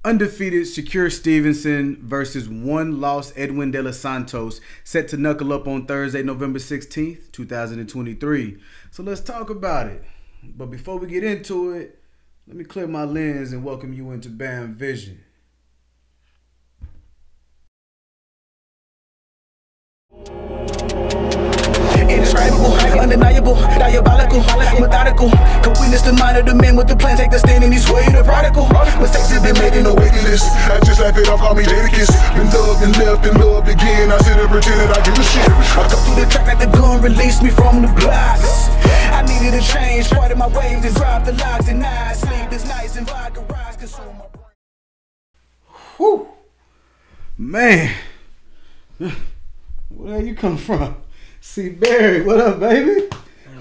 Undefeated Shakur Stevenson versus one-loss Edwin de los Santos set to knuckle up on Thursday, November 16th, 2023. So let's talk about it. But before we get into it, let me clear my lens and welcome you into Bam Vision. Indescribable, undeniable, diabolical, methodical. Can witness the mind of the men with the plan, take the stand in these way the prodigal. Mistakes have been made in the waiting list. I just laugh it off, call me Jadakiss. Been loved and left and loved again. I sit and pretend that I give a shit. I come through the track like the gun, release me from the blocks. I needed a change, part of my waves to drop the locks and I sleep this nice and vodka rise, consume my brain. Whew. Man. Where you come from? C. Barry, what up, baby?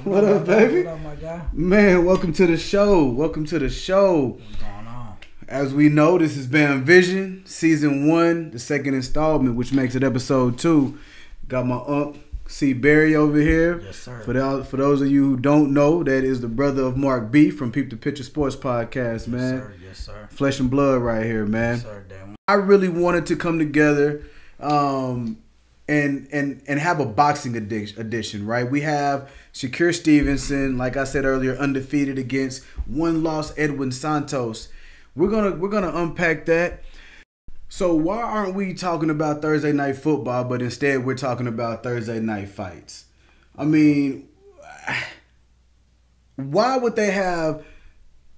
What up, baby? What up, my guy? Man, welcome to the show. Welcome to the show. What's going on? As we know, this is Bam Vision, Season 1, the second installment, which makes it Episode 2. Got my Unc, C. Barry over here. Yes, sir. For those of you who don't know, that is the brother of Mark B. from Peep the Picture Sports Podcast, man. Yes, sir. Yes, sir. Flesh and blood right here, man. Yes, sir. Damn. I really wanted to come together and have a boxing edition, right? We have Shakur Stevenson, like I said earlier, undefeated against one-loss Edwin Santos. We're gonna unpack that. So why aren't we talking about Thursday night football, but instead we're talking about Thursday night fights? I mean, why would they have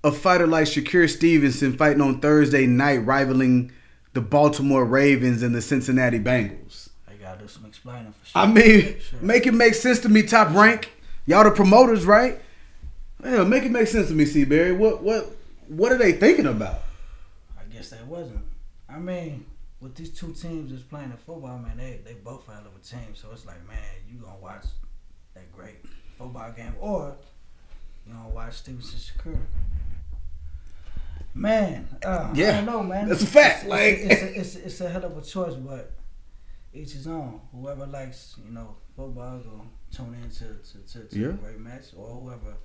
a fighter like Shakur Stevenson fighting on Thursday night, rivaling the Baltimore Ravens and the Cincinnati Bengals? Gotta do some explaining for sure. I mean, sure. Make it make sense to me, Top Rank. Y'all the promoters, right? Yeah, make it make sense to me, C. Barry. What are they thinking about? I guess they wasn't. I mean, with these two teams that's playing the football, man, they both hell of a team. So it's like, man, you gonna watch that great football game, or you gonna watch Stevenson Shakur. Man, I don't know, man. That's a fact. It's a hell of a choice, but each his own. Whoever likes, football, go tune in to a great match, or whoever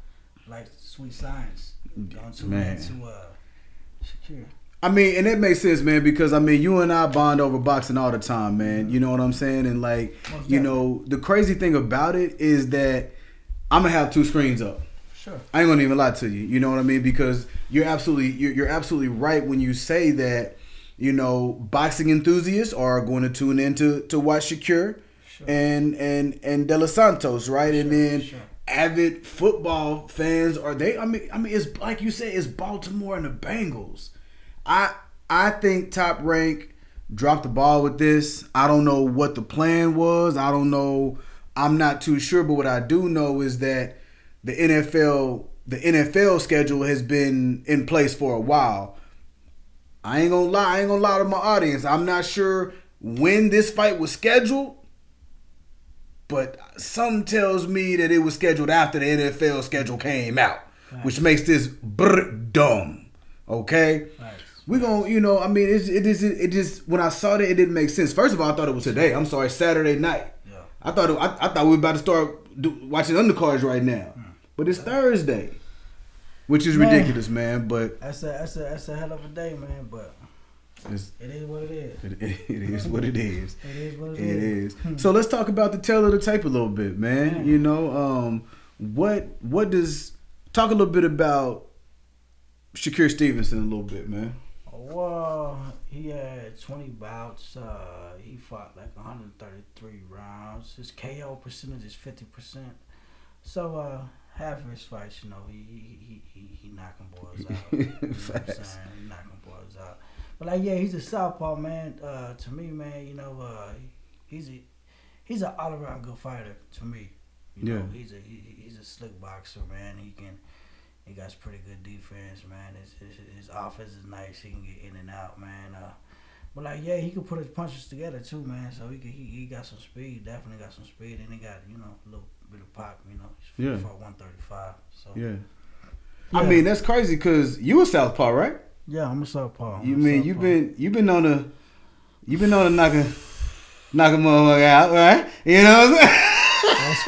likes sweet science, gonna tune in to Shakur. I mean, and it makes sense, man, because I mean, you and I bond over boxing all the time, man. You know what I'm saying? And like, the crazy thing about it is that I'm gonna have two screens up. Sure. I ain't gonna even lie to you. You know what I mean? Because you're absolutely right when you say that. Boxing enthusiasts are going to tune in to watch Shakur and De Los Santos, right? Sure, and then avid football fans are they? I mean, it's like you say, it's Baltimore and the Bengals. I think Top Rank dropped the ball with this. I don't know what the plan was. I don't know. I'm not too sure. But what I do know is that the NFL schedule has been in place for a while. I ain't gonna lie to my audience. I'm not sure when this fight was scheduled, but something tells me that it was scheduled after the NFL schedule came out, which makes this dumb. Okay, we gonna, it just when I saw that, it didn't make sense. First of all, I thought it was today. I'm sorry, Saturday night. Yeah. I thought we were about to start watching undercards right now, but it's Thursday. Which is ridiculous, man. But that's a hell of a day, man. But it is what it is. It is what it is. It is what it is. So let's talk about the tail of the tape a little bit, man. What does talk a little bit about Shakur Stevenson a little bit, man. Well, he had 20 bouts. He fought like 133 rounds. His KO percentage is 50%. So half of his fights, he knocking boys out. You know what I'm saying? He knocking boys out. But he's a southpaw, man. To me, man, he's an all around good fighter. To me, he's a slick boxer, man. He got pretty good defense, man. His offense is nice. He can get in and out, man. But he could put his punches together too, man. So he got some speed. Definitely got some speed, and he got a little bit of pop. He's fought 135. So yeah. I mean, that's crazy because you a southpaw, right? Yeah, I'm a southpaw. You've been on a knocking motherfucker out, right? You know what I'm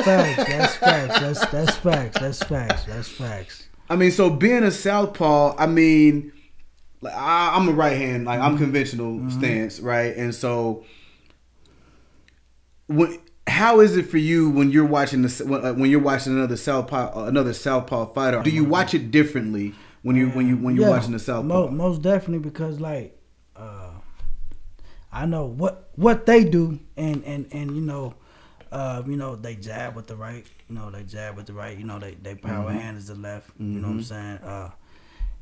saying? That's facts. I mean, so being a southpaw, I mean, like I'm a right hand, like I'm conventional stance, right? And so, how is it for you when you're watching when you're watching another southpaw fighter? Do you watch it differently when you're watching the southpaw? Most definitely, because like I know what they do, and they jab with the right, they power hand is the left, you know what I'm saying,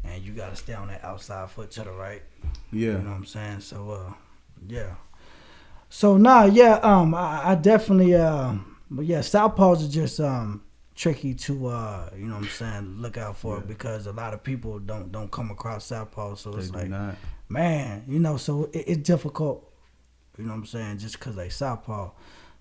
and you gotta stay on that outside foot to the right, you know what I'm saying. So yeah. So I definitely but yeah, southpaws are just tricky to you know what I'm saying, look out for, because a lot of people don't come across southpaws, so it's like, man, so it's difficult, you know what I'm saying, just because they southpaw.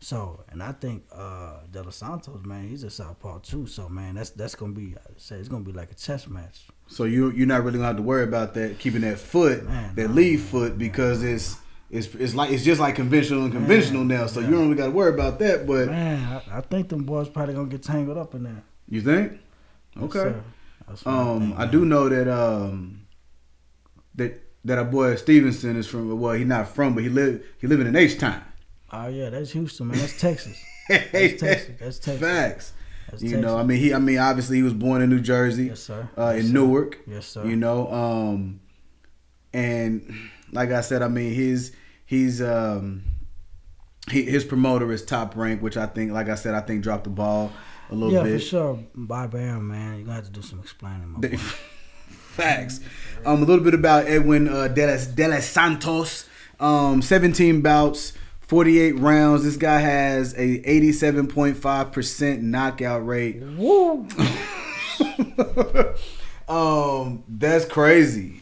So, and I think De Los Santos, man, he's a southpaw too. So, man, that's gonna be, it's gonna be like a chess match. So you're not really gonna have to worry about that, keeping that foot, lead foot, because it's just like conventional now. So you don't really got to worry about that. But man, I think them boys probably gonna get tangled up in there. You think? Okay. Yes, I do know that that our boy Stevenson is from. Well, he's not from, but he living in H-Town. Oh yeah, that's Houston, man. That's Texas. That's Texas. Facts. I mean, obviously he was born in New Jersey. Yes, sir. In Newark. Yes, sir. And like I said, I mean, his promoter is Top Rank, which I think, like I said, I think dropped the ball a little bit. Yeah, for sure. Barbarian, man. You're gonna have to do some explaining, my boy. Facts. A little bit about Edwin De Los Santos. 17 bouts, 48 rounds. This guy has a 87.5% knockout rate. Woo! That's crazy.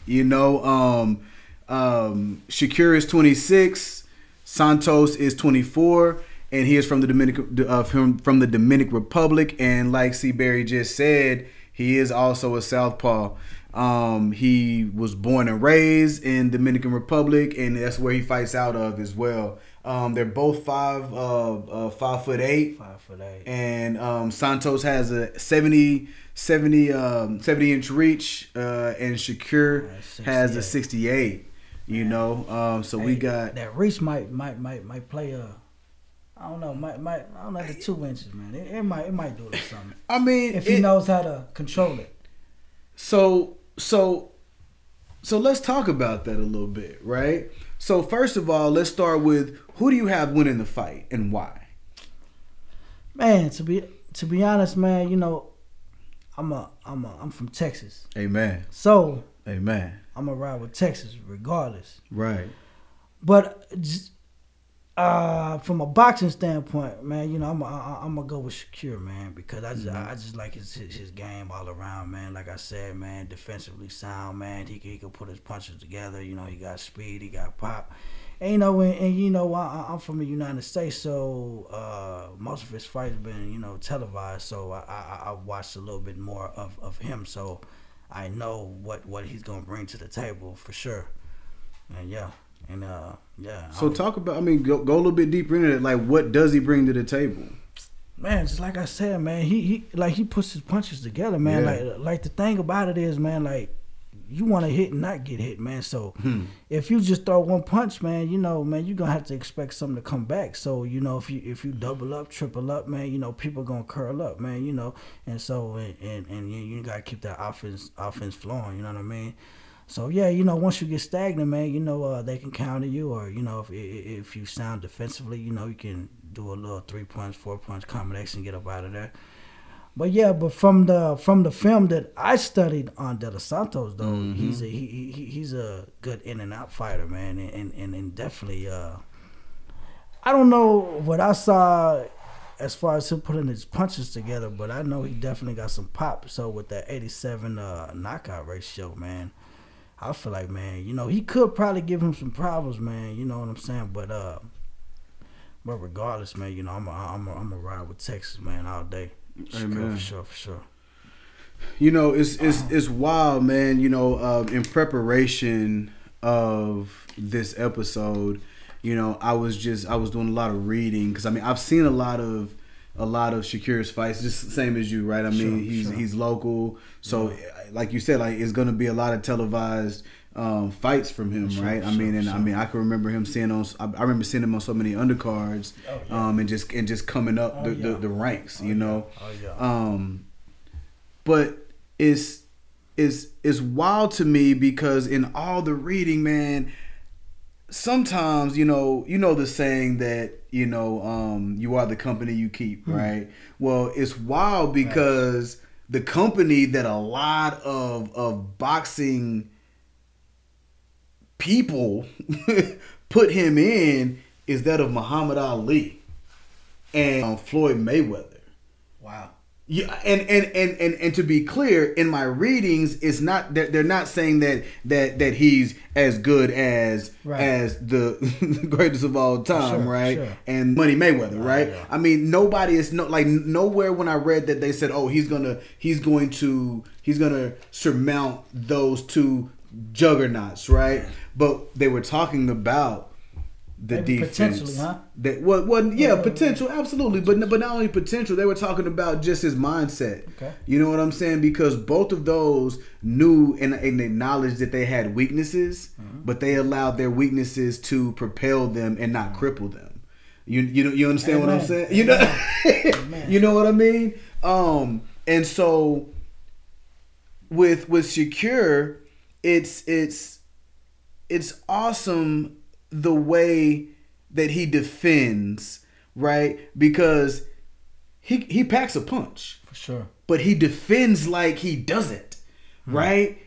Shakur is 26, Santos is 24, and he is from the Dominican Republic. And like C. Berry just said, he is also a southpaw. He was born and raised in Dominican Republic, and that's where he fights out of as well. They're both 5'8". 5'8". And Santos has a 70 inch reach, and Shakur has a 68. So we got that reach might play I don't know, the 2 inches, man. It might do it or something. I mean, if he knows how to control it. So let's talk about that a little bit, right? So first of all, let's start with, who do you have winning the fight and why? Man, to be honest, man, I'm from Texas. Amen. So amen. I'm gonna ride with Texas regardless. Right. But from a boxing standpoint, man, I'm gonna go with Shakur, man, because I just like his game all around, man. Like I said, man, defensively sound, man. He can put his punches together. He got speed, he got pop, and I'm from the United States, so most of his fights have been televised. So I watched a little bit more of him, so I know what he's gonna bring to the table for sure, and yeah. And so talk about, go a little bit deeper into it. Like, what does he bring to the table? Man, just like I said, man, he puts his punches together, man. Yeah. Like the thing about it is, man, like, you want to hit and not get hit, man. So if you just throw one punch, man, man, you're gonna have to expect something to come back. So if you double up, triple up, man, people gonna curl up, man, and so and you gotta keep that offense flowing. You know what I mean? So yeah, once you get stagnant, man, they can counter you, or if you sound defensively, you can do a little 3-punch, 4-punch combination, get up out of there. But yeah, from the film that I studied on De Los Santos, though, he's a good in and out fighter, man, and definitely I don't know what I saw as far as him putting his punches together, but I know he definitely got some pop. So with that 87 knockout ratio, man, I feel like, man, he could probably give him some problems, man. You know what I'm saying? But regardless, man, I'm a ride with Texas, man, all day. Amen. For sure. It's wild, man. In preparation of this episode, I was doing a lot of reading, because I've seen a lot of Shakur's fights, just the same as you, right? He's local, so like you said, like, it's gonna be a lot of televised fights from him, right? I mean, I can remember him seeing on. I remember seeing him on so many undercards, and just coming up the ranks, you know. But it's wild to me because in all the reading, man, sometimes you know the saying that you are the company you keep, right? Well, it's wild because the company that a lot of boxing people put him in is that of Muhammad Ali and Floyd Mayweather. Wow. Yeah, and to be clear, in my readings, it's not they're not saying that he's as good as the greatest of all time, right? And Money Mayweather, right? I mean, nobody is nowhere when I read that they said, oh, he's gonna surmount those two juggernauts, right? But they were talking about the maybe defense. Potentially, huh? Potential, absolutely. But not only potential, they were talking about just his mindset. Okay. You know what I'm saying? Because both of those knew and acknowledged that they had weaknesses, but they allowed their weaknesses to propel them and not cripple them. You understand what I'm saying? You know, you know what I mean? And so with Shakur, it's awesome the way that he defends, right? Because he packs a punch, for sure, but he defends like he doesn't, right?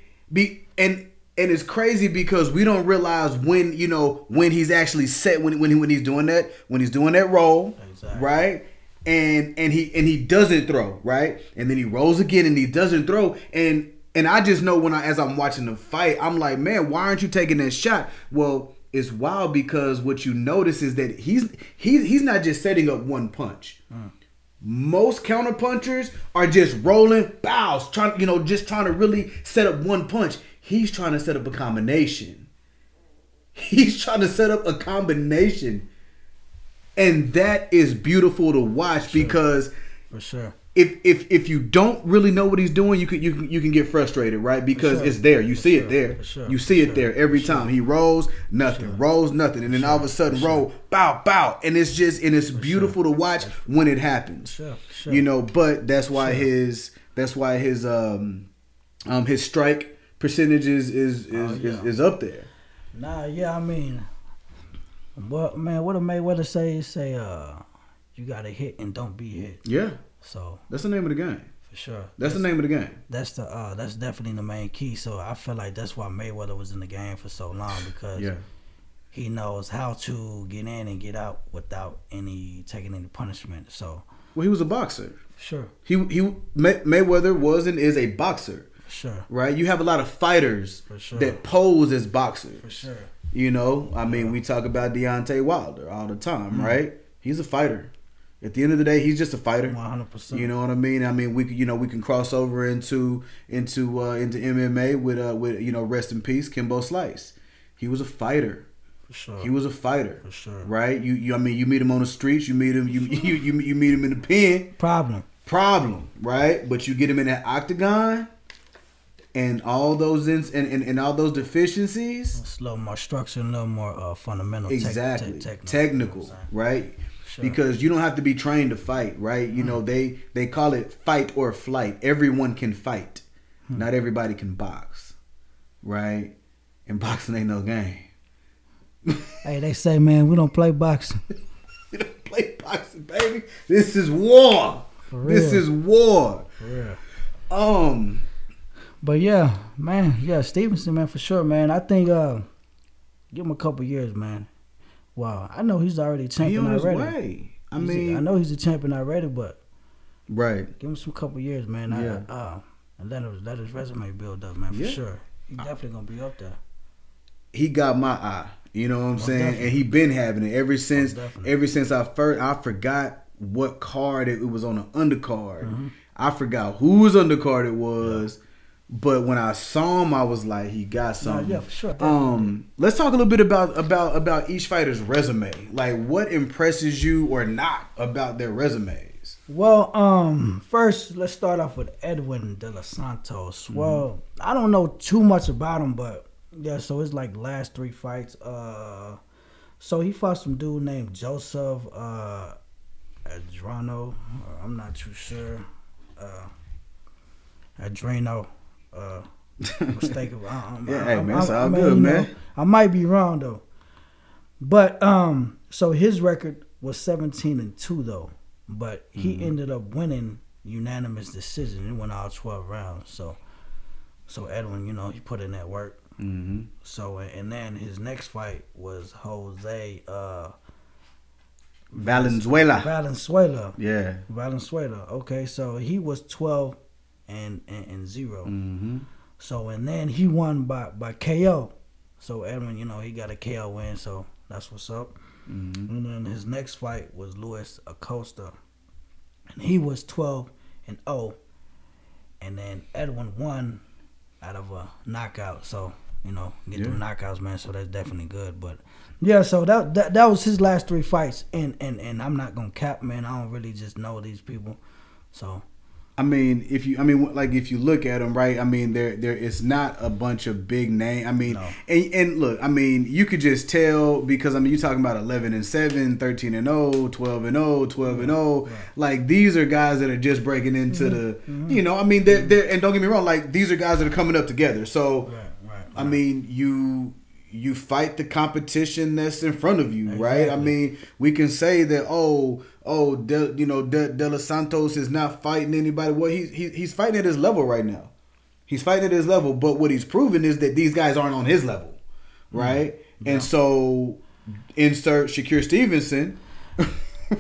And it's crazy because we don't realize when he's actually set when he's doing that roll, exactly, right? And he doesn't throw, right? And then he rolls again and he doesn't throw, and I just know as I'm watching the fight, I'm like, man, why aren't you taking that shot? Well, it's wild because what you notice is that he's not just setting up one punch. Most counter punchers are just rolling bows, trying to really set up one punch. He's trying to set up a combination. And that is beautiful to watch because for sure. If you don't really know what he's doing, you can get frustrated, right? Because it's there. You see it there. You see it there every time. He rolls, nothing. Rolls, nothing. And then all of a sudden roll, bow, bow. And it's beautiful to watch when it happens. But that's why his strike percentages is up there. I mean, what did Mayweather say? He say you gotta hit and don't be hit. Yeah. So that's the name of the game. For sure. That's the name of the game. That's definitely the main key. So I feel like that's why Mayweather was in the game for so long because he knows how to get in and get out without taking any punishment. So he was a boxer. Sure. Mayweather was and is a boxer. For sure. Right? You have a lot of fighters that pose as boxers. For sure. I mean, we talk about Deontay Wilder all the time, right? He's a fighter. At the end of the day, he's just a fighter. 100%. You know what I mean? I mean, we can cross over into MMA with rest in peace, Kimbo Slice. He was a fighter. For sure. He was a fighter. For sure. Right? You meet him on the streets. You meet him. You meet him in the pen. Problem. Right? But you get him in that octagon, and all those and all those deficiencies. It's a little more structure, a little more fundamental. Exactly. Technical. Right? Sure. Because you don't have to be trained to fight, right? They call it fight or flight. Everyone can fight. Not everybody can box, right? And boxing ain't no game. Hey, they say, man, we don't play boxing. We don't play boxing, baby. This is war. For real. This is war. For real. But yeah, man, Stevenson, man, for sure, man. I think give him a couple years, man. Wow, I know he's already a champion already. He on his way. I know he's a champion already, but give him some couple years, man. And let his resume build up, man, for sure. He's definitely gonna be up there. He got my eye. You know what I'm saying? Definitely. And he been having it ever since. I forgot what card it was on, an undercard. I forgot whose undercard it was. Yeah. But when I saw him, I was like, he got something. Yeah, for sure. Definitely. Let's talk a little bit about each fighter's resume. Like, what impresses you or not about their resumes? Well, first, let's start off with Edwin de los Santos. Well, I don't know too much about him, but Yeah, so it's like last 3 fights. So he fought some dude named Joseph Adrano. I'm not too sure. Adrano. Mistake of yeah, hey man, it's all good, man. I might be wrong though. But so his record was 17-2 though. But he ended up winning unanimous decision. He went all 12 rounds. So Edwin, you know, he put in that work. Mm-hmm. So and then his next fight was Jose Valenzuela. Yeah. Valenzuela. Okay, so he was 12-0. Mm-hmm. So and then he won by KO. So Edwin, you know, he got a KO win, so that's what's up. Mm-hmm. And then his next fight was Luis Acosta. And he was 12-0. And then Edwin won out of a knockout. So, you know, get them knockouts, man. So that's definitely good. But yeah, so that was his last 3 fights. And I'm not gonna cap, man. I don't really just know these people. So I mean, if you look at them, right? I mean, there is not a bunch of big name. I mean, no. and look, I mean, you could just tell because I mean, you're talking about 11-7, 13-0, 12-0, 12-0. Right. Like these are guys that are just breaking into the, you know, I mean, they're and don't get me wrong, like these are guys that are coming up together. So, right. I mean, you fight the competition that's in front of you, exactly. Right? I mean, we can say that De Los Santos is not fighting anybody. Well, he's fighting at his level right now. He's fighting at his level, but what he's proven is that these guys aren't on his level, right? Yeah. And so insert Shakur Stevenson,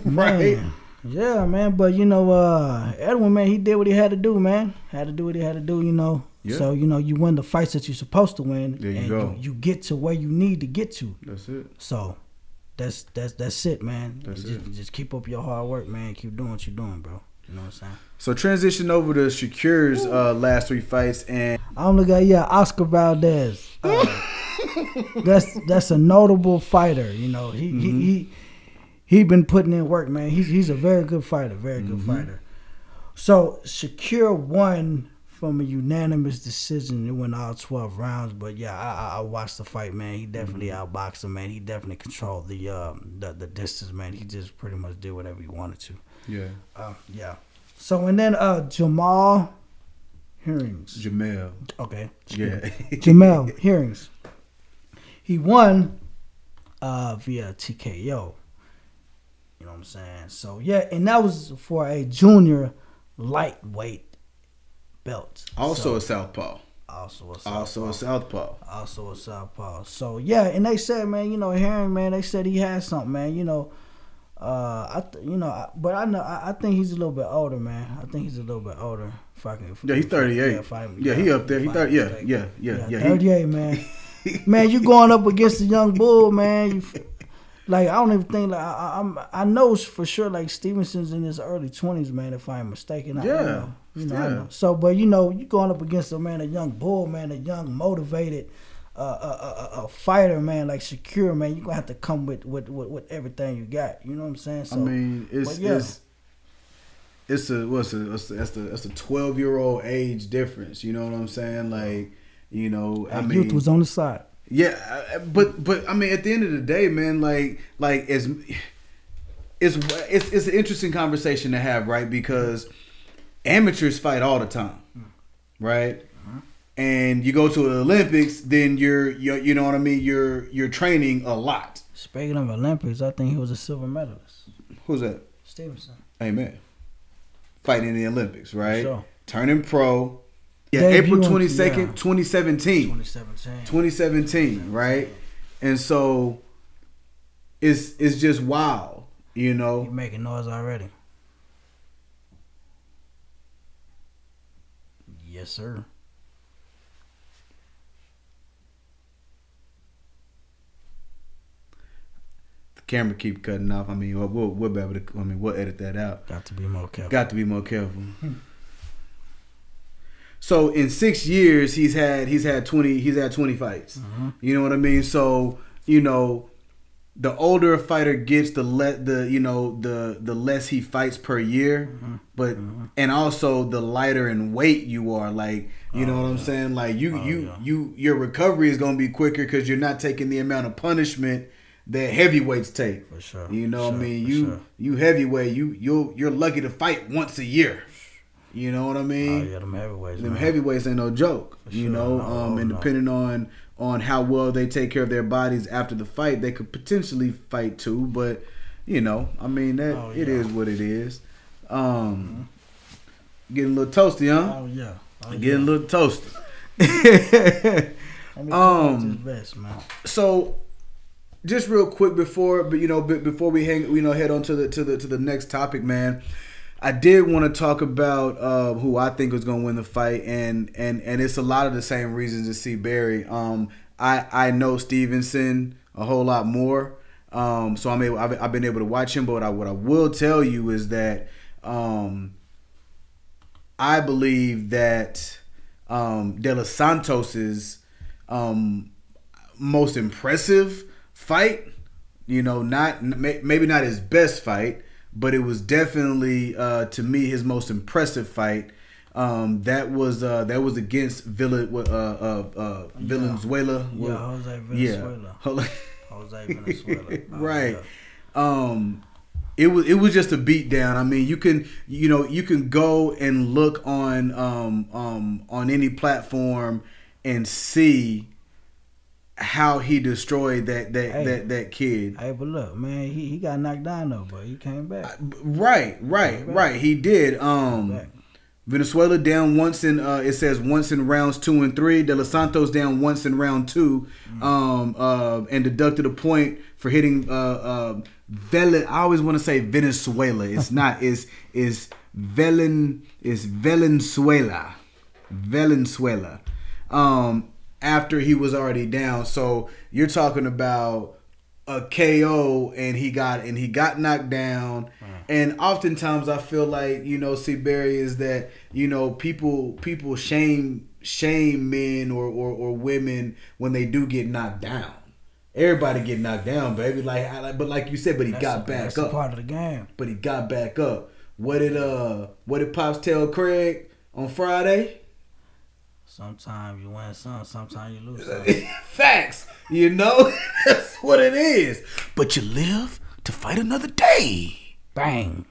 right? Man. Yeah, man. But you know, Edwin, man, he did what he had to do, man. Had to do what he had to do, you know. Yeah. So, you know, you win the fights that you're supposed to win. There you go. You get to where you need to get to. That's it. So, that's it, man. That's just keep up your hard work, man. Keep doing what you're doing, bro. You know what I'm saying? So, transition over to Shakur's last 3 fights. And I'm looking at, Oscar Valdez. That's a notable fighter, you know. He been putting in work, man. He's a very good fighter, good fighter. So, Shakur won from a unanimous decision. It went all 12 rounds, but yeah, I watched the fight, man. He definitely outboxed him, man. He definitely controlled the distance, man. He just pretty much did whatever he wanted to. Yeah. Yeah. So and then Jamal Hearings. Jamel. Okay. Yeah. Jamal Hearings. He won via TKO. You know what I'm saying? So yeah, and that was for a junior lightweight belt. Also a southpaw. Also a southpaw. So yeah, and they said, man, you know, Herring, man, they said he had something, man. You know, I think he's a little bit older, man. I think he's a little bit older. He's 38. Yeah, he up there. He 30. Yeah. 38, man. Man, you going up against a young bull, man. Like I don't even think like I know for sure like Stevenson's in his early 20s, man. If I'm mistaken, I know. So, but you know, you going up against a young bull, man, a young motivated, a fighter, man, like Shakur, man. You gonna have to come with everything you got. You know what I'm saying? So, I mean, it's a 12-year-old age difference. You know what I'm saying? Like, you know, youth was on the side. Yeah, but I mean, at the end of the day, man, it's an interesting conversation to have, right? Because amateurs fight all the time, right? And you go to the Olympics, then you're you know what I mean? You're training a lot. Speaking of Olympics, I think he was a silver medalist. Who's that? Stevenson. Amen. Fighting in the Olympics, right? Sure. Turning pro. Yeah, April 22nd, 2017. 2017, right? And so it's just wild, you know. You're making noise already. Yes, sir. The camera keep cutting off. I mean, we'll be able to. I mean, we'll edit that out. Got to be more careful. So in 6 years, he's had 20 fights. Mm-hmm. You know what I mean? So, you know, the older a fighter gets, the less he fights per year, but and also the lighter in weight you are. Like, you know what I'm saying? Like your recovery is gonna be quicker because you're not taking the amount of punishment that heavyweights take. For sure. You know what I mean? You heavyweight, you're lucky to fight once a year. You know what I mean? Oh yeah, them heavyweights. Them heavyweights ain't no joke. For you know, and depending on how well they take care of their bodies after the fight, they could potentially fight too. But you know, I mean that it is what it is. Getting a little toasty, huh? Oh yeah. Getting a little toasty. Best, man. So, just real quick before we head on to the next topic, man. I did want to talk about who I think was going to win the fight, and it's a lot of the same reasons as C. Berry. I know Stevenson a whole lot more, so I've been able to watch him. But what I will tell you is that I believe that De Los Santos's most impressive fight, maybe not his best fight, but it was definitely to me his most impressive fight. That was against Valenzuela. Jose Venezuela. Jose Venezuela. Right. It was just a beatdown. I mean, you can go and look on any platform and see how he destroyed that kid. Hey, but look, man, he got knocked down though, but he came back. Right. He did. Venezuela down once in it says once in rounds 2 and 3. De Los Santos down once in round 2, and deducted a point for hitting I always want to say Venezuela. It's not. It's Valenzuela. Valenzuela. After he was already down. So you're talking about a KO and he got knocked down. And oftentimes I feel like, C. Berry, is that, people shame men or women when they do get knocked down. Everybody get knocked down, baby. But like you said, but he got back up. That's part of the game. But he got back up. What did Pops tell Craig on Friday? Sometimes you win some, sometimes you lose some. Facts. That's what it is. But you live to fight another day. Bang.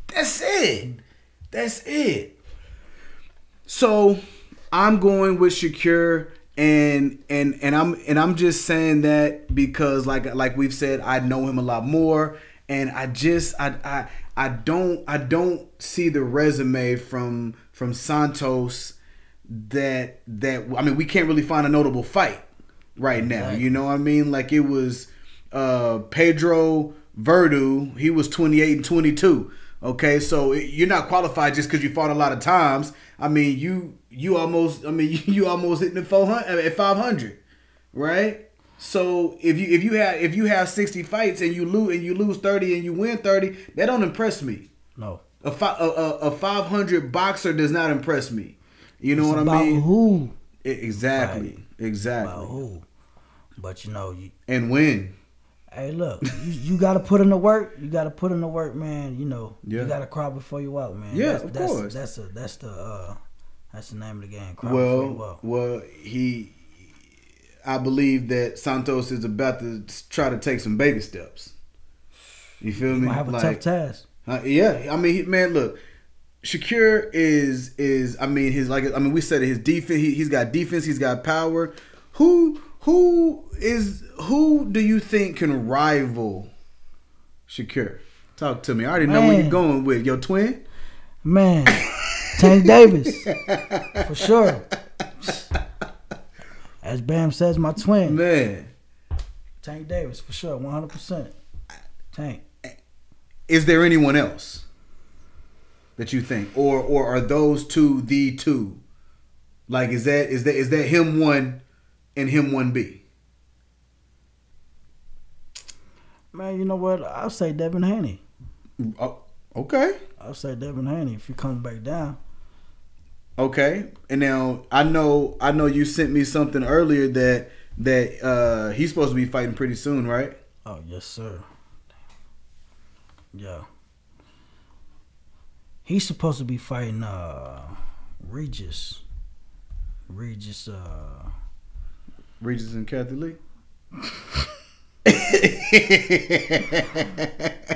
That's it. So I'm going with Shakur, and I'm just saying that because like we've said, I know him a lot more, and I don't see the resume from Santos that we can't really find a notable fight right now. Right. You know what I mean? Like it was Pedro Verdu, he was 28 and 22. Okay, so you're not qualified just because you fought a lot of times. I mean, you almost hitting the 400 at 500, right? So if you have 60 fights and you lose 30 and you win 30, that don't impress me. No, a 500 boxer does not impress me. You know it's what I about mean? Who? Exactly. About who? But and win. Hey, look, you got to put in the work. You got to put in the work, man. You got to cry before you walk, man. Yeah, of course. That's the name of the game. Cry before you walk. Well, I believe that Santos is about to try to take some baby steps. You feel me? Might have a tough task. Yeah, I mean, man, look, Shakur is we said it, his defense. He's got defense. He's got power. Who do you think can rival Shakur? Talk to me. I already know where you're going with your twin. Man, Tank Davis, for sure. As Bam says, my twin. Man, Tank Davis, for sure, 100%. Tank. Is there anyone else that you think, or are those two the two? Like, is that him one and him 1B? Man, you know what? I'll say Devin Haney. Oh, okay. I'll say Devin Haney if he comes back down. Okay. And now I know you sent me something earlier that he's supposed to be fighting pretty soon, right? Oh yes, sir. Yeah. He's supposed to be fighting Regis. Regis and Kathy Lee.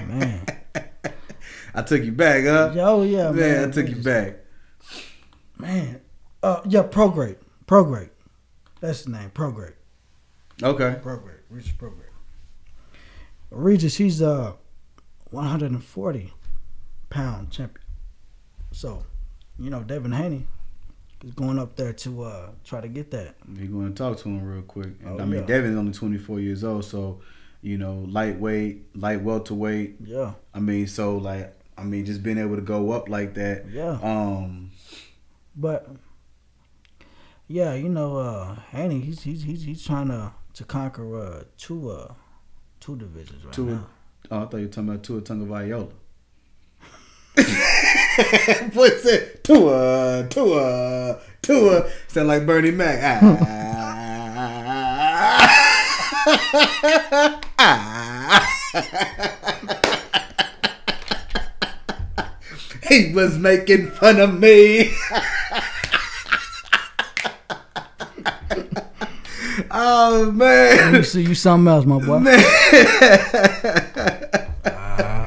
Man. I took you back, huh? Oh yeah, man. I took you back. Man. Yeah, Prograde. Prograde. That's the name. Prograde. Okay. Prograde. Regis Prograde. Regis, he's 140-pound champion. So, you know, Devin Haney is going up there to try to get that. You're going to talk to him real quick. And, Oh, yeah. Devin's only 24 years old, so, you know, lightweight, light welterweight. Yeah. Just being able to go up like that. Yeah. But yeah, you know, Haney, he's trying to conquer two divisions right now. Oh, I thought you were talking about Tua Tagovailoa. What's it? Tua. Sound like Bernie Mac. He was making fun of me. Oh man! You see, you something else, my boy. Man.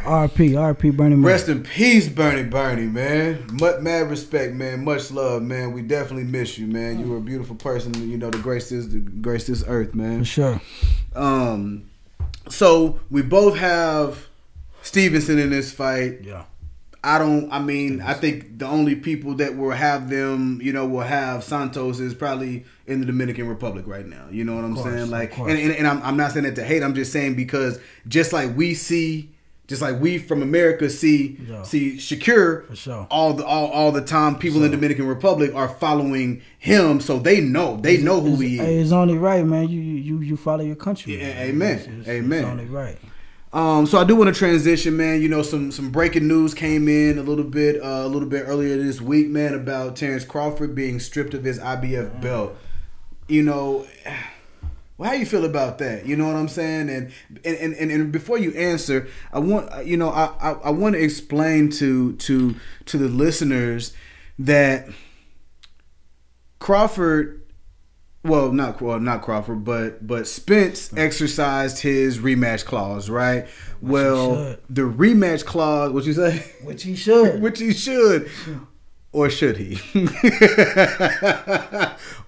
RP Bernie Mac. Rest in peace, Bernie, man. Mad respect, man. Much love, man. We definitely miss you, man. You were a beautiful person, you know, to grace this earth, man. For sure. So we both have Stevenson in this fight. Yeah. I think the only people that will have them, you know, will have Santos is probably in the Dominican Republic right now. You know what I'm saying? Like, and I'm not saying that to hate. I'm just saying because just like we from America see Shakur, for sure. all the time, people in the Dominican Republic are following him, so they know who he is. It's only right, man. You follow your country. Yeah, man. Amen. It's only right. So I do want to transition, man. You know, some breaking news came in a little bit earlier this week, man, about Terrence Crawford being stripped of his IBF belt. You know, how you feel about that? You know what I'm saying? And before you answer, I want to explain to the listeners that Crawford. Well, not Crawford, but Spence exercised his rematch clause, right? The rematch clause, what you say? Which he should. Which he should. Or should he?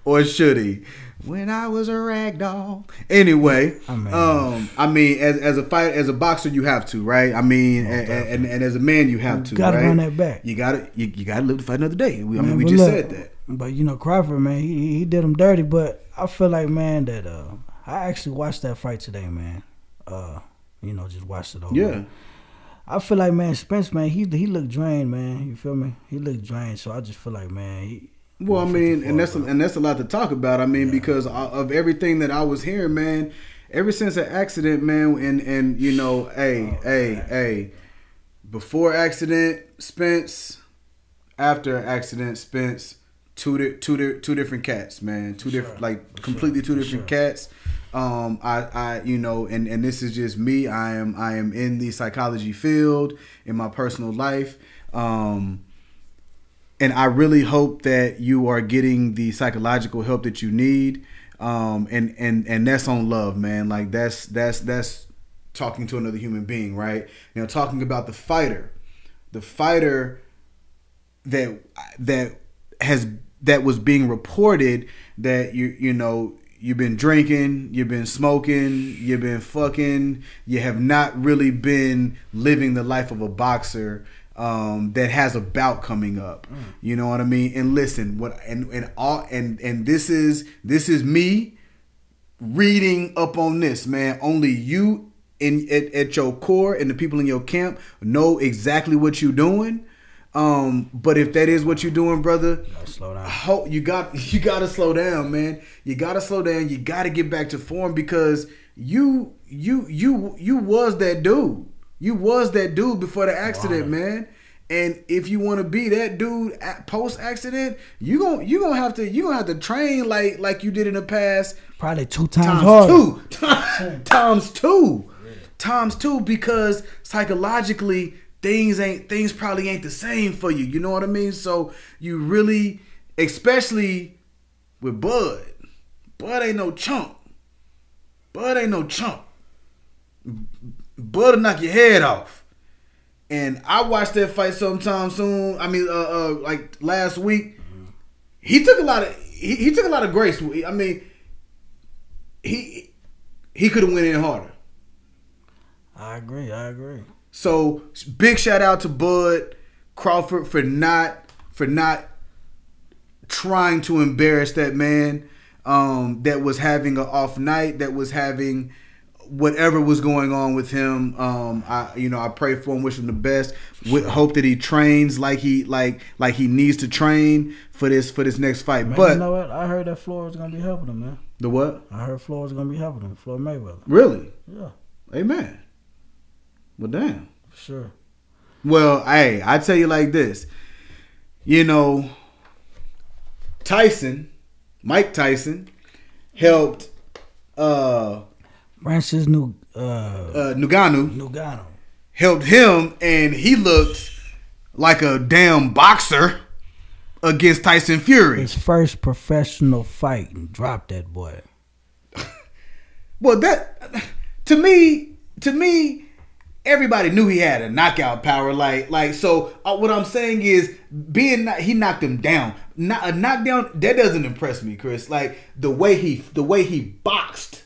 Or should he? When I was a rag doll. Anyway, as a boxer, you have to, right? And as a man, you have to. You gotta right? run that back. You gotta live to fight another day. We just said that. But you know, Crawford, man, he did him dirty. But I feel like, man, that I actually watched that fight today, man. You know, just watched it over. Yeah. I feel like, man, Spence, man, he looked drained, man. You feel me? He looked drained. So I just feel like, man, and that's a lot to talk about. Because of everything that I was hearing, man, ever since the accident, man, and you know, hey, before accident, Spence, after accident, Spence, two different cats, man, two different cats. I you know, and this is just me. I am in the psychology field in my personal life. And I really hope that you are getting the psychological help that you need. And that's on love, man. Like that's talking to another human being, right? You know, talking about the fighter that was being reported that you know, you've been drinking, you've been smoking, you've been fucking, you have not really been living the life of a boxer that has a bout coming up. You know what I mean? And listen, this is me reading up on this, man. Only you at your core and the people in your camp know exactly what you're doing. But if that is what you're doing, brother, you gotta slow down, man. You gotta slow down. You gotta get back to form because you was that dude. You was that dude before the accident, man. And if you want to be that dude post accident, you gonna have to train like you did in the past. Probably 2 times harder. Times two. times two because psychologically things probably ain't the same for you. You know what I mean? So you really, especially with Bud ain't no chump. Bud will knock your head off. And I watched that fight sometime soon. I mean, like last week. He took a lot of grace. I mean, he could have went in harder. I agree. So big shout out to Bud Crawford for not trying to embarrass that man that was having an off night, that was having whatever was going on with him. I pray for him, wish him the best. Hope that he trains like he needs to train for this next fight. Man, but you know what? I heard that Floyd was gonna be helping him, man. The what? I heard Floyd was gonna be helping him. Floyd Mayweather. Really? Yeah. Amen. Well, damn. For sure. Well, hey, I tell you like this. You know, Mike Tyson helped Francis Ngannou helped him, and he looked like a damn boxer against Tyson Fury. His first professional fight, and dropped that boy. Well, that to me, everybody knew he had a knockout power. So what I'm saying is, he knocked him down. A knockdown that doesn't impress me, Chris. Like the way he boxed.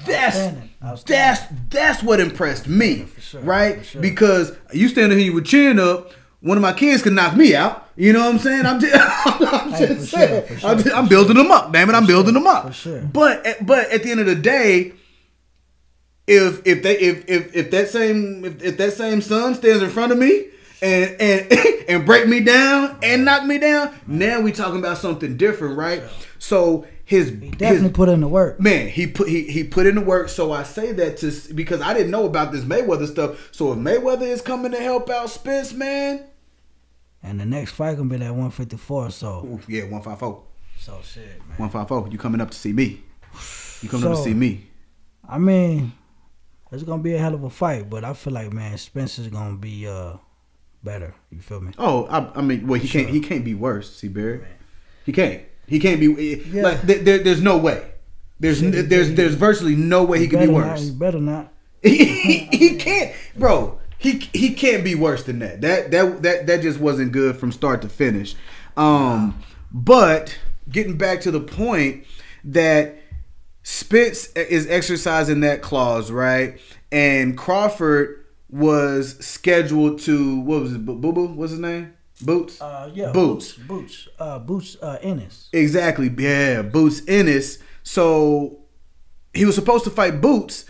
That's what impressed me, for sure, right? For sure. Because you standing here with your chin up, one of my kids could knock me out. You know what I'm saying? I'm just saying. I'm building them up, damn it! I'm building them up. For sure. But at the end of the day, if that same son stands in front of me and break me down and knock me down, now we talking about something different, right? So he definitely put in the work. Man, he put in the work. So I say that because I didn't know about this Mayweather stuff. So if Mayweather is coming to help out Spence, man, and the next fight gonna be that 154. So yeah, 154. So shit, man. 154. You coming up to see me? You coming up to see me? I mean, it's gonna be a hell of a fight, but I feel like, man, Spencer's gonna be better. You feel me? Oh, I mean, well, he can't be worse. See, Barry, he can't be like there's no way. There's virtually no way he could be worse. He better not. he can't, bro. He can't be worse than that. That just wasn't good from start to finish. But getting back to the point that Spence is exercising that clause, right? And Crawford was scheduled to, what was it? Boo-Boo? What's his name? Boots? Yeah. Boots. Boots Ennis. Exactly. Yeah, Boots Ennis. So he was supposed to fight Boots,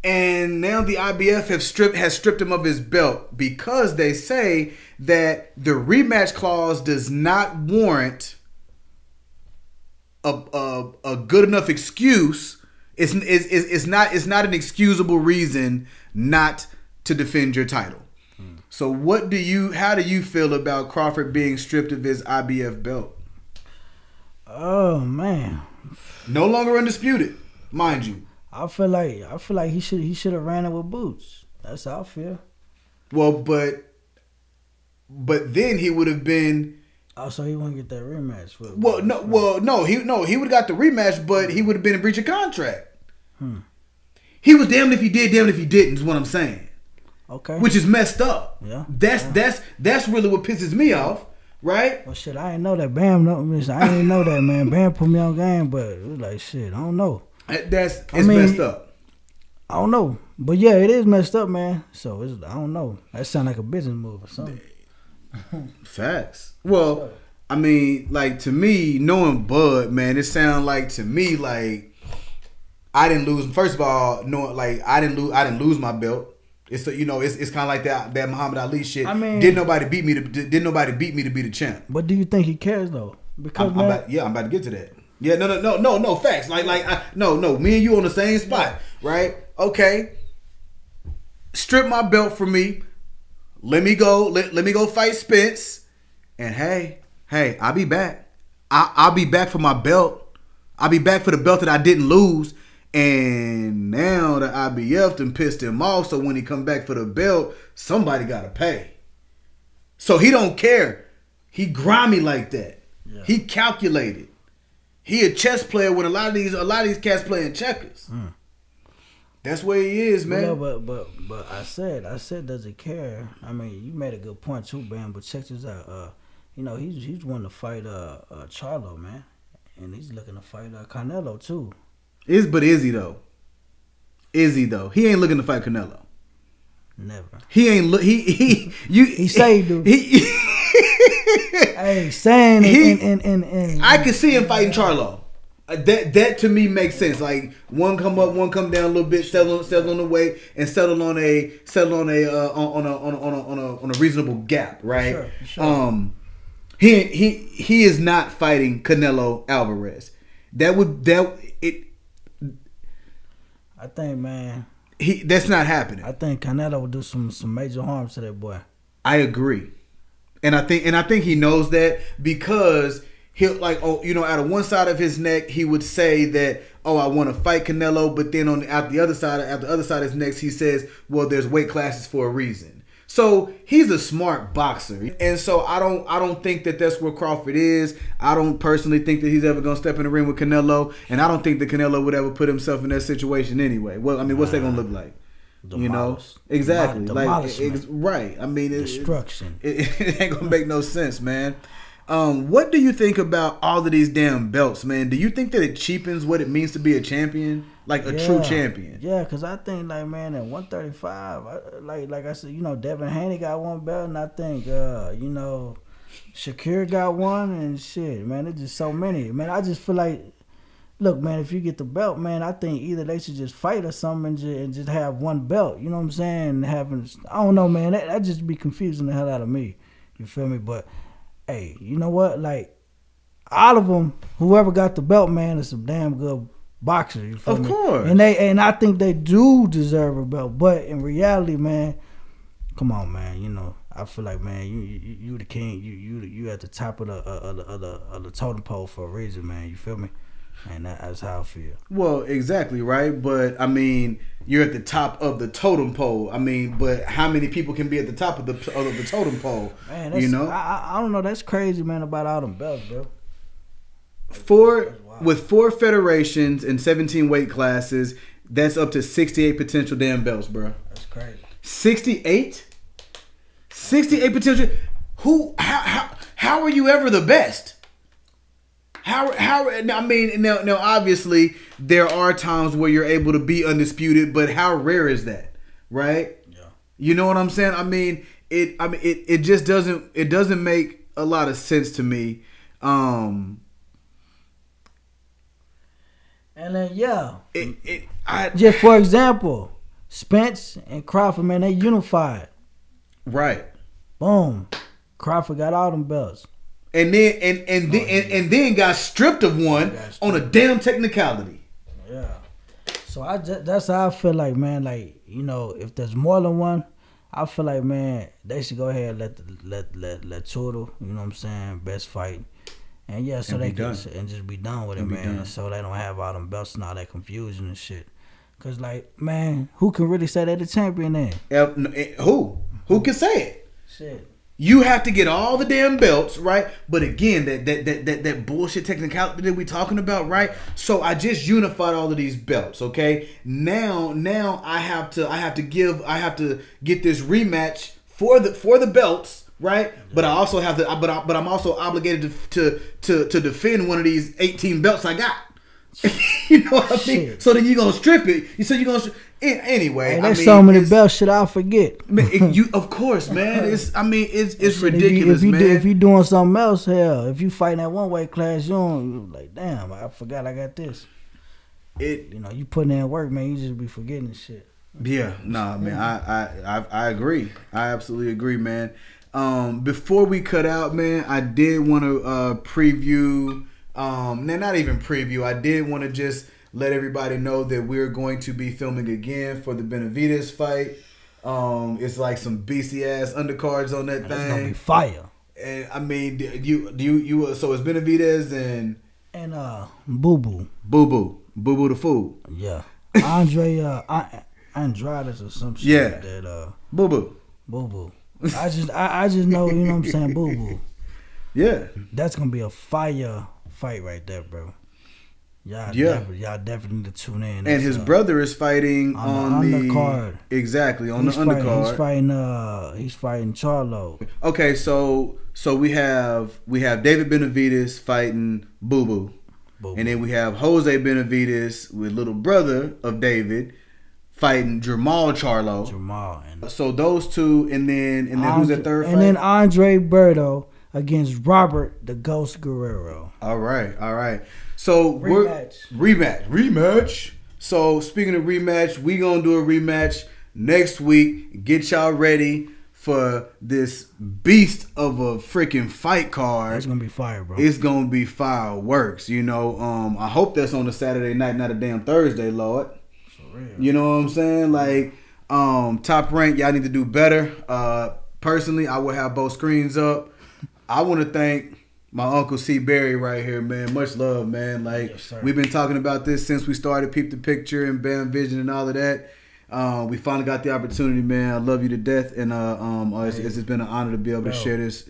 and now the IBF has stripped him of his belt because they say that the rematch clause does not warrant a good enough excuse. It's not an excusable reason not to defend your title. So how do you feel about Crawford being stripped of his IBF belt? Oh man, no longer undisputed, mind you. I feel like he should have ran it with Boots. That's how I feel. Well, but then he would have been. Oh, so he wouldn't get that rematch. No, he would have got the rematch, but he would have been in breach of contract. He was damned if he did, damned if he didn't. Is what I'm saying. Okay. Which is messed up. Yeah. That's really what pisses me off, right? Well, shit, I didn't know that. Bam, I didn't know that, man. Bam put me on game, but it was like, shit, I don't know. It's messed up. I don't know, but yeah, it is messed up, man. So I don't know. That sound like a business move or something. Facts. Well, I mean, like, to me, knowing Bud, man, it sounds like to me like I didn't lose. First of all, knowing like I didn't lose my belt. It's kind of like that Muhammad Ali shit. I mean, didn't nobody beat me to be the champ. But do you think he cares though? Because I'm about to get to that. Yeah, no, facts. No, me and you on the same spot, right? Okay, strip my belt from me. Let me go. Let me go fight Spence. And hey, I'll be back. I'll be back for my belt. I'll be back for the belt that I didn't lose. And now the IBF'd and pissed him off. So when he come back for the belt, somebody got to pay. So he don't care. He grimy like that. Yeah. He calculated. He a chess player when a lot of these cats playing checkers. That's where he is, man. Well, but I said does he care? I mean, you made a good point too, man. But check this out. He's wanting to fight Charlo, man, and he's looking to fight Canelo too. But is he though? He ain't looking to fight Canelo. Never. He ain't look. He say he do. Hey, saying and I can see him fighting Charlo. That to me makes sense. Like one come up, one come down a little bit, settle on the weight, and settle on a reasonable gap, right? Sure. He is not fighting Canelo Alvarez. I think, man, that's not happening. I think Canelo would do some major harm to that boy. I agree, and I think he knows that because he'll out of one side of his neck he would say that, oh, I want to fight Canelo, but then at the other side of his neck he says, well, there's weight classes for a reason. So he's a smart boxer, and so I don't think that that's where Crawford is. I don't personally think that he's ever gonna step in the ring with Canelo, and I don't think that Canelo would ever put himself in that situation anyway. Well, I mean, what's that gonna look like? Exactly, right. I mean, destruction. It ain't gonna make no sense, man. What do you think about all of these damn belts, man? Do you think that it cheapens what it means to be a champion? Like a true champion? Yeah, because I think, like, man, at 135, like I said, Devin Haney got one belt, and I think, Shakur got one, and shit, man, there's just so many. Man, I just feel like, look, man, if you get the belt, man, I think either they should just fight or something and just have one belt, you know what I'm saying? I don't know, man, that just be confusing the hell out of me. You feel me? But hey, you know what? Like, all of them, whoever got the belt, man, is some damn good boxers. You feel me? Of course. And I think they do deserve a belt. But in reality, man, come on, man. I feel like, man, you the king. You at the top of the totem pole for a reason, man. You feel me? And that's how I feel. Well, exactly, right? But, I mean, you're at the top of the totem pole. I mean, but how many people can be at the top of the totem pole? Man, I don't know. That's crazy, man, about all them belts, bro. With 4 federations and 17 weight classes, that's up to 68 potential damn belts, bro. That's crazy. 68? 68 potential. How are you ever the best? How I mean, now obviously there are times where you're able to be undisputed, but how rare is that, right? Yeah. You know what I'm saying? I mean, it just doesn't make a lot of sense to me. And then just for example, Spence and Crawford, man, they unified. Right. Boom. Crawford got all them belts. And then got stripped of one on a damn technicality. Yeah. So that's how I feel like, man. Like, if there's more than one, I feel like, man, they should go ahead and let Turtle, you know what I'm saying, best fight. And yeah, so they can just be done with it, man. So they don't have all them belts and all that confusion and shit. Cause like, man, who can really say they're the champion then? Who can say it? Shit. You have to get all the damn belts, right? But again, that bullshit technicality that we talking about, right? So I just unified all of these belts, okay? Now I have to get this rematch for the belts, right? But I also have to, but I'm also obligated to defend one of these 18 belts I got. You know what I mean? Shit. So then you're gonna strip it. You said you're gonna. Anyway, hey, there's so many belts. Should I forget? Of course, man. It's ridiculous, man. If you doing something else, hell, if you fighting that one weight class, you're like, damn, I forgot I got this. You putting in work, man. You just be forgetting this shit. Yeah, nah, man. I agree. I absolutely agree, man. Before we cut out, man, I did want to preview. Not even preview. I did want to just let everybody know that we're going to be filming again for the Benavidez fight. It's like some beastie ass undercards on that thing. It's gonna be fire. And I mean, you so it's Benavidez and Boo Boo the fool. Yeah, Andre Andradas or some shit. Yeah. Like that. Boo Boo. Boo Boo. I just know, you know what I'm saying, Boo Boo. Yeah. That's gonna be a fire fight right there, bro. Y'all definitely need to tune in. And his brother is fighting on the undercard. Exactly, on the undercard. He's fighting Charlo. Okay, so we have David Benavidez fighting Boo Boo. And then we have Jose Benavidez with little brother of David fighting Jamal Charlo. So those two, and then who's that third fight? And then Andre Berto against Robert the Ghost Guerrero. All right. So rematch. So speaking of rematch, we gonna do a rematch next week. Get y'all ready for this beast of a freaking fight card. It's gonna be fire, bro. It's gonna be fireworks. You know, I hope that's on a Saturday night, not a damn Thursday, Lord. For real. You know what I'm saying? Like, Top Rank, y'all need to do better. Personally, I will have both screens up. I want to thank my Uncle C. Berry right here, man. Much love, man. Like, yes, we've been talking about this since we started Peep the Picture and Bam Vision and all of that. We finally got the opportunity, man. I love you to death, and it's been an honor to be able to share this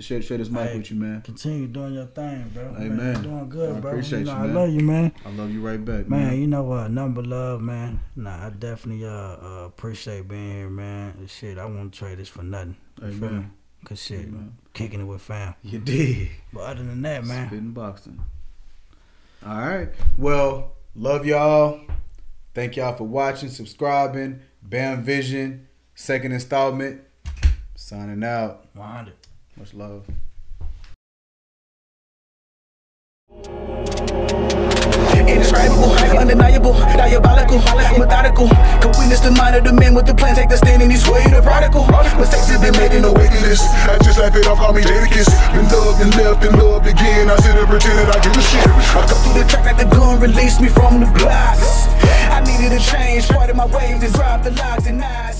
mic with you, man. Continue doing your thing, bro. Hey, man. You're doing good, bro. Appreciate you, man. I love you, man. I love you right back, man. You know what? Nothing but love, man. Nah, I definitely appreciate being here, man. Shit, I won't trade this for nothing. Amen. Cause shit, kicking it with fam. You did. But other than that, man. Spitting boxing. All right. Well, love y'all. Thank y'all for watching, subscribing. Bam Vision, second installment. Signing out. 100. Much love. Indescribable, undeniable, diabolical, methodical. Can witness the mind of the men with the plan, take the stand and he's way the prodigal. Mistakes have been made in the waiting list. I just laugh it off, call me Jadakiss. Been loved and left and loved again. I sit and pretend that I give a shit. I come through the track like the gun released me from the blocks. I needed a change, part of my waves and dropped the locks and eyes.